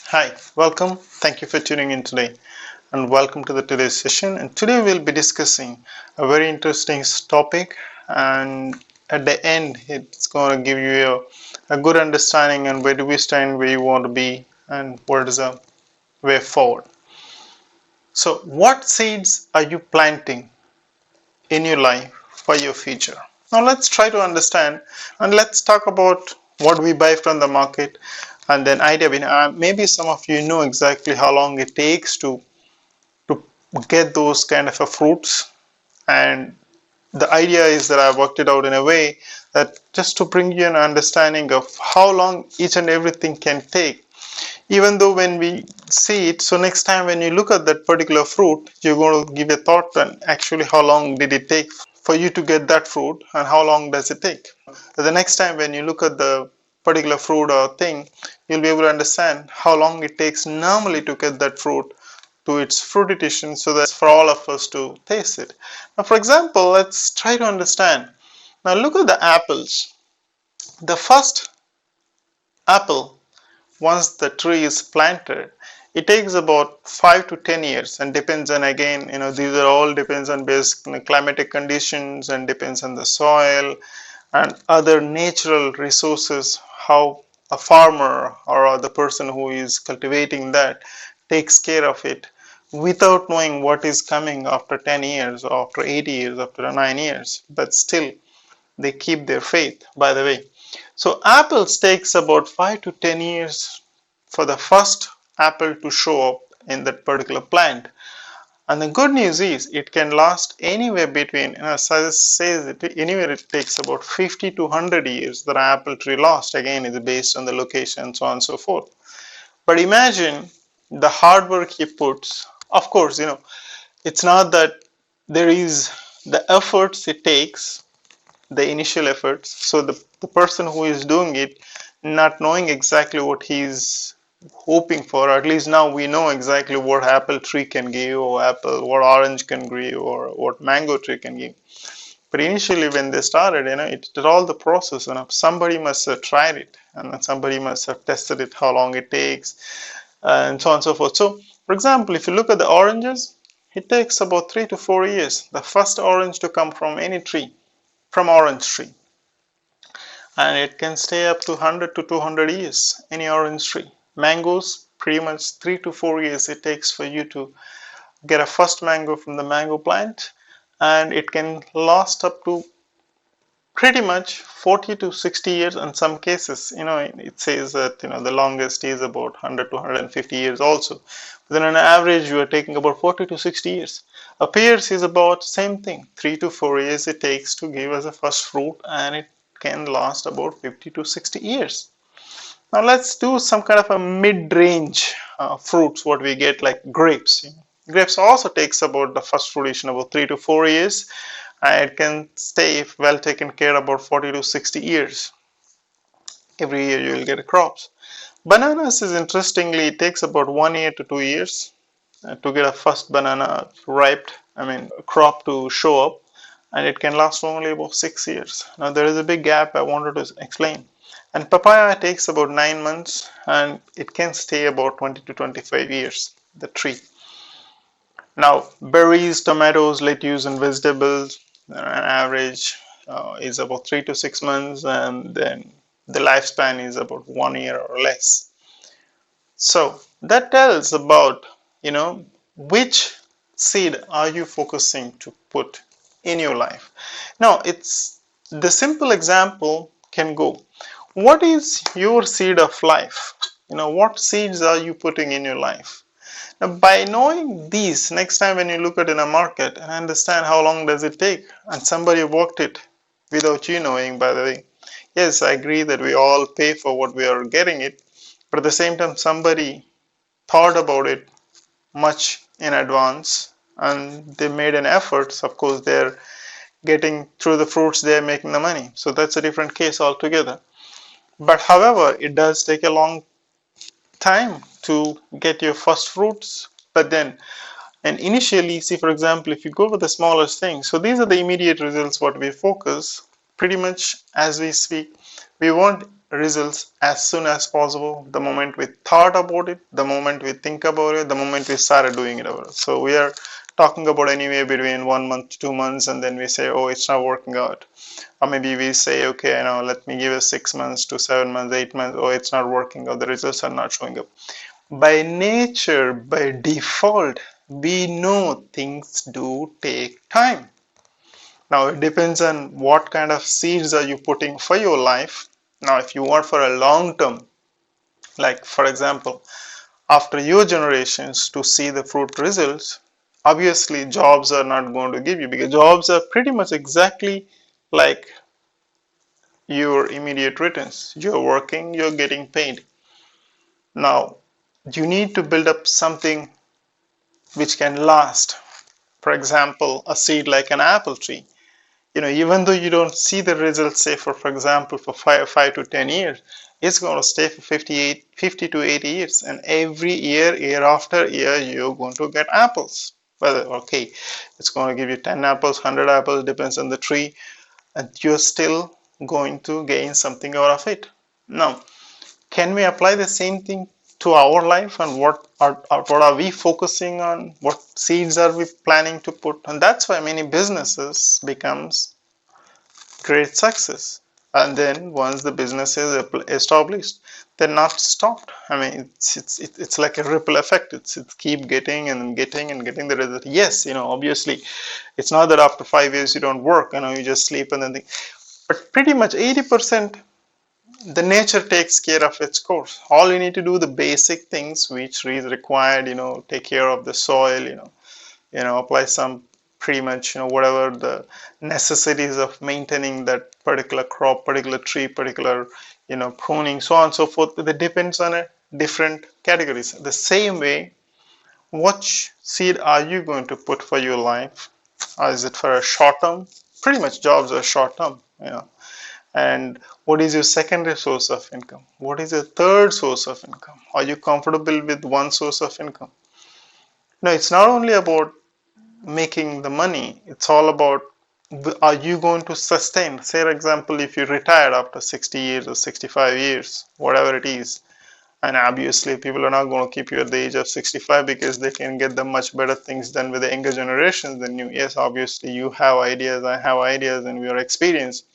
Hi, welcome. Thank you for tuning in today, and welcome to today's session. And today we'll be discussing a very interesting topic, and at the end, it's going to give you a good understanding on where do we stand, where you want to be, and what is the way forward. So, what seeds are you planting in your life for your future? Now, let's try to understand, and let's talk about what we buy from the market, and then idea behind. Maybe some of you know exactly how long it takes to get those kind of a fruits, and the idea is that I worked it out in a way that just to bring you an understanding of how long each and everything can take, even though when we see it, so next time when you look at that particular fruit, you're going to give a thought on actually how long did it take for you to get that fruit, and how long does it take. The next time when you look at the particular fruit or thing, you'll be able to understand how long it takes normally to get that fruit to its fruitation, so that's for all of us to taste it. Now, for example, let's try to understand. Now, look at the apples. The first apple, once the tree is planted, it takes about 5 to 10 years, and depends on, again, these are all depends on basic climatic conditions, and depends on the soil and other natural resources, how a farmer or the person who is cultivating that takes care of it, without knowing what is coming after 10 years, or after 8 years, after 9 years, but still they keep their faith, by the way. So apples takes about 5 to 10 years for the first apple to show up in that particular plant. And the good news is it can last anywhere between, science says it, anywhere it takes about 50 to 100 years that an apple tree lasts. Again, it's based on the location and so on and so forth. But imagine the hard work he puts. Of course, it's not that there is the efforts it takes, the initial efforts. So the person who is doing it, not knowing exactly what he's hoping for, or at least now we know exactly what apple tree can give, or what orange can give, or what mango tree can give. But initially when they started, it did all the process, somebody must have tried it, and somebody must have tested it, how long it takes, and so on and so forth. So for example, if you look at the oranges, it takes about 3 to 4 years, the first orange to come from any tree, from orange tree, and it can stay up to 100 to 200 years, any orange tree. Mangoes, pretty much 3 to 4 years it takes for you to get a first mango from the mango plant, and it can last up to pretty much 40 to 60 years in some cases. It says that the longest is about 100 to 150 years also. But then on average you are taking about 40 to 60 years. A pears is about same thing, 3 to 4 years it takes to give us a first fruit, and it can last about 50 to 60 years. Now let's do some kind of a mid-range fruits, what we get, like grapes. Grapes also takes about the first fruition about 3 to 4 years, and it can stay, if well taken care, about 40 to 60 years. Every year you will get crops. Bananas is, interestingly, it takes about 1 year to 2 years to get a first banana ripe, crop to show up, and it can last for only about 6 years. Now there is a big gap I wanted to explain. And papaya takes about 9 months, and it can stay about 20 to 25 years, the tree. Now berries, tomatoes, lettuce, and vegetables, on average is about 3 to 6 months, and then the lifespan is about 1 year or less. So that tells about, which seed are you focusing to put in your life. Now, it's the simple example can go. What is your seed of life? What seeds are you putting in your life? Now, by knowing these, next time when you look at in a market and understand how long does it take, and somebody worked it without you knowing, by the way. Yes, I agree that we all pay for what we are getting it, but at the same time, somebody thought about it much in advance, and they made an effort. Of course, they're getting through the fruits, they're making the money. So that's a different case altogether. But however, it does take a long time to get your first fruits. But then, and initially, see, for example, if you go with the smallest thing, so these are the immediate results what we focus pretty much as we speak. We want results as soon as possible. The moment we thought about it, the moment we think about it, the moment we started doing it. So we are talking about anywhere between 1 month to 2 months, and then we say, oh, it's not working out. Or maybe we say, okay, let me give it 6 months to 7 months, 8 months. Oh, it's not working out. The results are not showing up. By nature, by default, we know things do take time. Now, it depends on what kind of seeds are you putting for your life. Now, if you want for a long term, like for example, after your generations to see the fruit results, obviously jobs are not going to give you, because jobs are pretty much exactly like your immediate returns. You're working, you're getting paid. Now, you need to build up something which can last. For example, a seed like an apple tree. Even though you don't see the results, say for example, for 5 to 10 years, it's going to stay for 50 to 80 years. And every year after year, you're going to get apples. Whether, okay, it's going to give you 10 apples, 100 apples, depends on the tree. And you're still going to gain something out of it. Now, can we apply the same thing to our life, and what are we focusing on? What seeds are we planning to put? And that's why many businesses becomes great success. And then once the business is established, they're not stopped. I mean, it's like a ripple effect. It's keep getting and getting and getting the result. Yes, obviously, it's not that after 5 years you don't work. You just sleep and then but pretty much 80%, the nature takes care of its course. All you need to do the basic things which is required. Take care of the soil. Apply some pretty much whatever the necessities of maintaining that particular crop, particular tree, particular pruning, so on and so forth. It depends on a different categories. The same way, what seed are you going to put for your life? Or is it for a short term? Pretty much jobs are short term. And what is your secondary source of income? What is your third source of income? Are you comfortable with one source of income? No, it's not only about making the money. It's all about, are you going to sustain? Say, for example, if you retired after 60 years or 65 years, whatever it is, and obviously people are not going to keep you at the age of 65 because they can get the much better things done with the younger generations than you. Yes, obviously you have ideas, I have ideas, and we are experienced.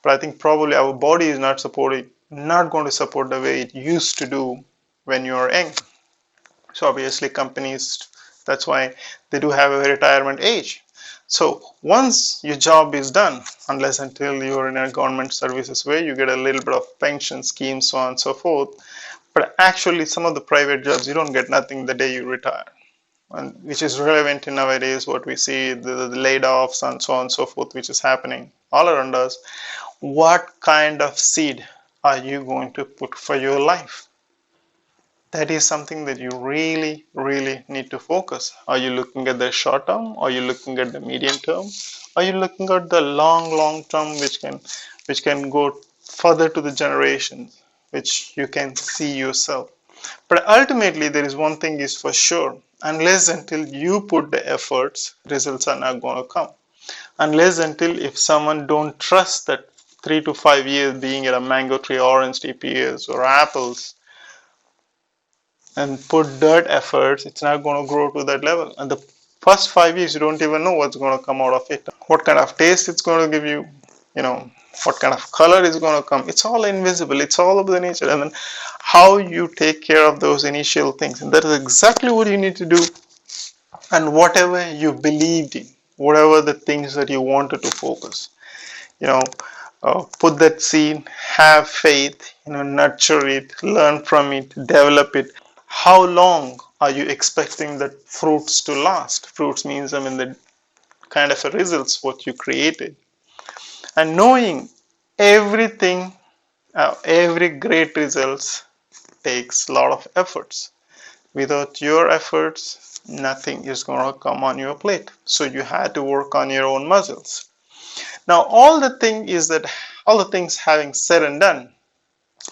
But I think probably our body is not going to support the way it used to do when you are young. So obviously companies, that's why they do have a retirement age. So once your job is done, unless until you're in a government services where you get a little bit of pension scheme, so on and so forth. But actually some of the private jobs, you don't get nothing the day you retire. And which is relevant in nowadays, what we see, the laid offs and so on and so forth, which is happening all around us. What kind of seed are you going to put for your life? That is something that you really, really need to focus. Are you looking at the short term? Are you looking at the medium term? Are you looking at the long term, which can go further to the generations, which you can see yourself? But ultimately, there is one thing is for sure. Unless until you put the efforts, results are not going to come. Unless until if someone don't trust that 3 to 5 years being at a mango tree, orange tree, pears, or apples, and put dirt efforts, it's not going to grow to that level. And the first 5 years, you don't even know what's going to come out of it. What kind of taste it's going to give you, what kind of color is going to come. It's all invisible. It's all of the nature. And then how you take care of those initial things. And that is exactly what you need to do. And whatever you believed in, whatever the things that you wanted to focus, put that seed, have faith, nurture it, learn from it, develop it. How long are you expecting that fruits to last? Fruits means, the kind of results what you created. And knowing everything, every great results takes a lot of efforts. Without your efforts, nothing is going to come on your plate. So you had to work on your own muscles. Now, all the things having said and done.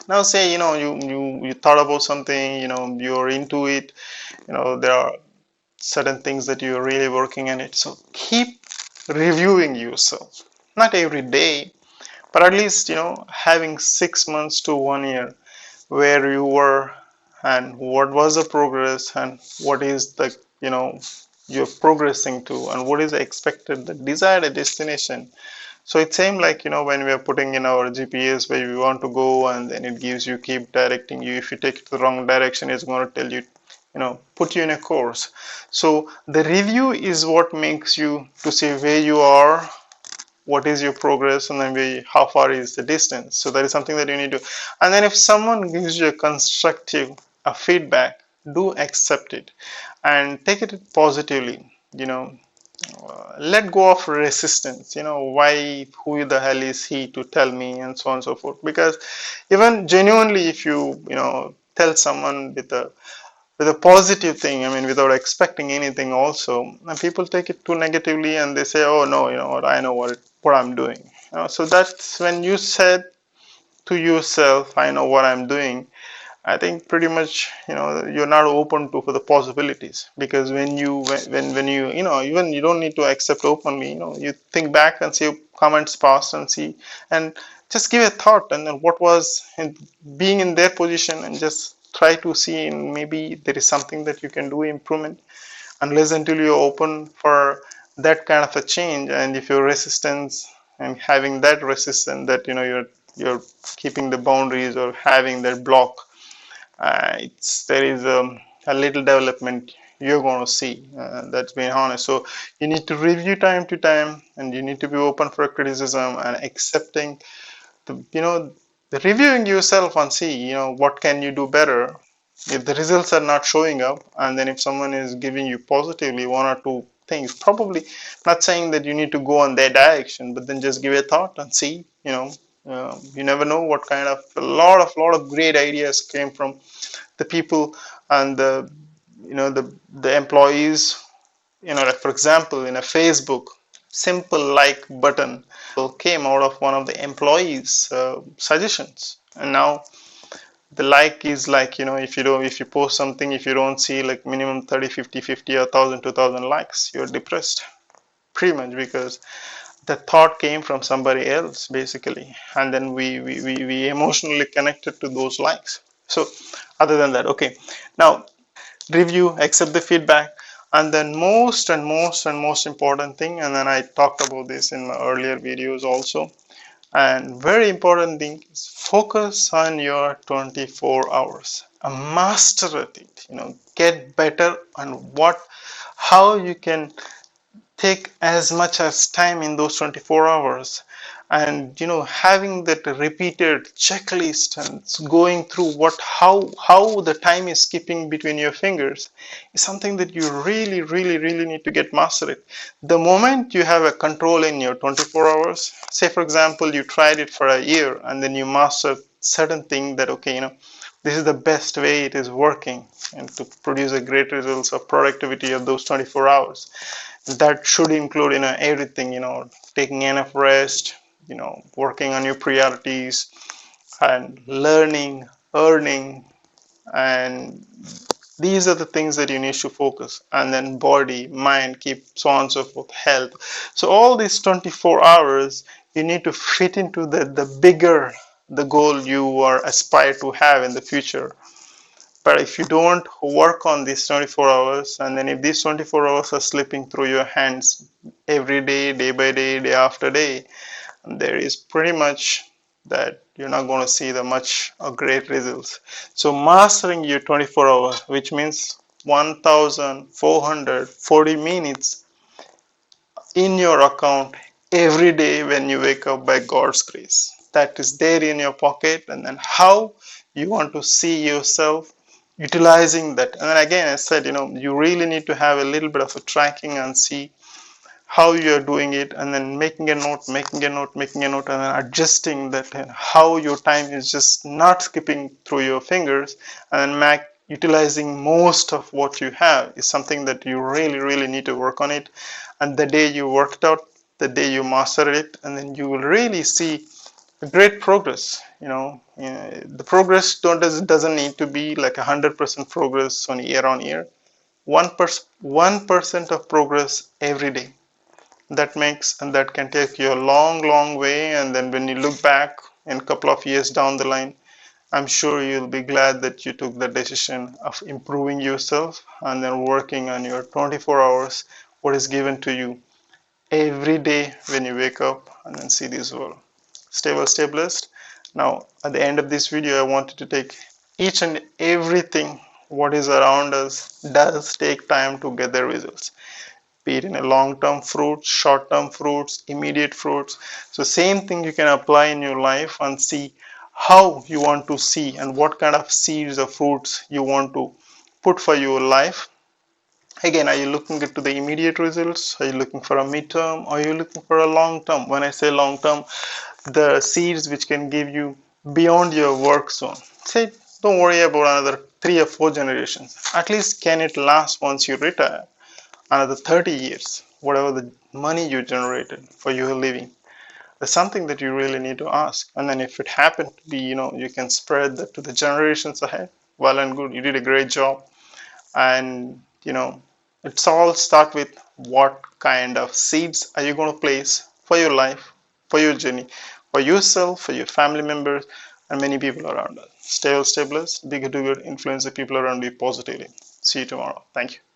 Now, say you thought about something, you're into it, there are certain things that you're really working on it. So keep reviewing yourself. Not every day, but at least, having 6 months to 1 year where you were and what was the progress and what is the, you're progressing to, and what is the expected, the desired destination. So it seemed like, when we are putting in our GPS where we want to go, and then it gives you, keep directing you. If you take it the wrong direction, it's going to tell you, put you in a course. So the review is what makes you to see where you are, what is your progress, and then how far is the distance. So that is something that you need to. And then if someone gives you a constructive feedback, do accept it and take it positively. Let go of resistance. Why, who the hell is he to tell me, and so on and so forth. Because even genuinely, if you tell someone with a positive thing, I mean, without expecting anything also, and people take it too negatively and they say, oh no, what, I know what I'm doing. So that's when you said to yourself, I know what I'm doing. I think pretty much, you're not open to for the possibilities, because when you even you don't need to accept openly. You think back and see comments past and see, and just give a thought, and then what was in, being in their position, and just try to see, and maybe there is something that you can do improvement, unless until you're open for that kind of a change. And if your resistance and having that resistance, that you're keeping the boundaries or having that block, there is a little development you're going to see. That's being honest. So you need to review time to time, and you need to be open for criticism and accepting the reviewing yourself and see what can you do better. If the results are not showing up, and then if someone is giving you positively one or two things, probably not saying that you need to go on their direction, but then just give a thought and see. You never know what kind of a lot of great ideas came from the people and the employees. Like for example, in a Facebook, simple like button came out of one of the employees suggestions. And now the like is like, if you post something, if you don't see like minimum 30, 50, 50 or 1000, 2000 likes, you're depressed pretty much, because the thought came from somebody else basically, and then we emotionally connected to those likes. So other than that, okay, now review, accept the feedback, and then most important thing, and then I talked about this in my earlier videos also, and very important thing is focus on your 24 hours, master at it, get better on how you can take as much as time in those 24 hours. And having that repeated checklist and going through how the time is skipping between your fingers is something that you really really really need to get mastered. The moment you have a control in your 24 hours, say for example you tried it for a year, and then you master certain thing that, okay, this is the best way it is working, and to produce a great results of productivity of those 24 hours. That should include everything, taking enough rest, working on your priorities, and learning, earning, and these are the things that you need to focus. And then body, mind, keep so on and so forth, health. So all these 24 hours you need to fit into the bigger the goal you are aspire to have in the future. But if you don't work on these 24 hours, and then if these 24 hours are slipping through your hands every day, day by day, day after day, there is pretty much that you're not going to see the much great results. So mastering your 24 hours, which means 1440 minutes in your account every day when you wake up by God's grace. That is there in your pocket, and then how you want to see yourself utilizing that. And then again, I said, you really need to have a little bit of a tracking and see how you're doing it, and then making a note, and then adjusting that, and how your time is just not skipping through your fingers, and then utilizing most of what you have is something that you really, really need to work on it. And the day you worked out, the day you master it, and then you will really see great progress. The progress doesn't need to be like 100% progress on year. 1% of progress every day that makes and that can take you a long way. And then when you look back in a couple of years down the line, I'm sure you'll be glad that you took the decision of improving yourself and then working on your 24 hours, what is given to you every day when you wake up and then see this world. Stay well, stay blessed. Now, at the end of this video, I wanted to take each and everything what is around us does take time to get the results, be it in a long-term fruits, short-term fruits, immediate fruits. So same thing you can apply in your life and see how you want to see and what kind of seeds or fruits you want to put for your life. Again, are you looking to the immediate results? Are you looking for a midterm? Or are you looking for a long term? When I say long term, the seeds which can give you beyond your work zone. Say, don't worry about another 3 or 4 generations. At least can it last once you retire? Another 30 years, whatever the money you generated for your living. That's something that you really need to ask. And then if it happened to be, you can spread that to the generations ahead. Well and good. You did a great job. And it's all start with what kind of seeds are you going to place for your life, for your journey, for yourself, for your family members, and many people around us. Stay well, stay blessed, be good to good, influence the people around you positively. See you tomorrow. Thank you.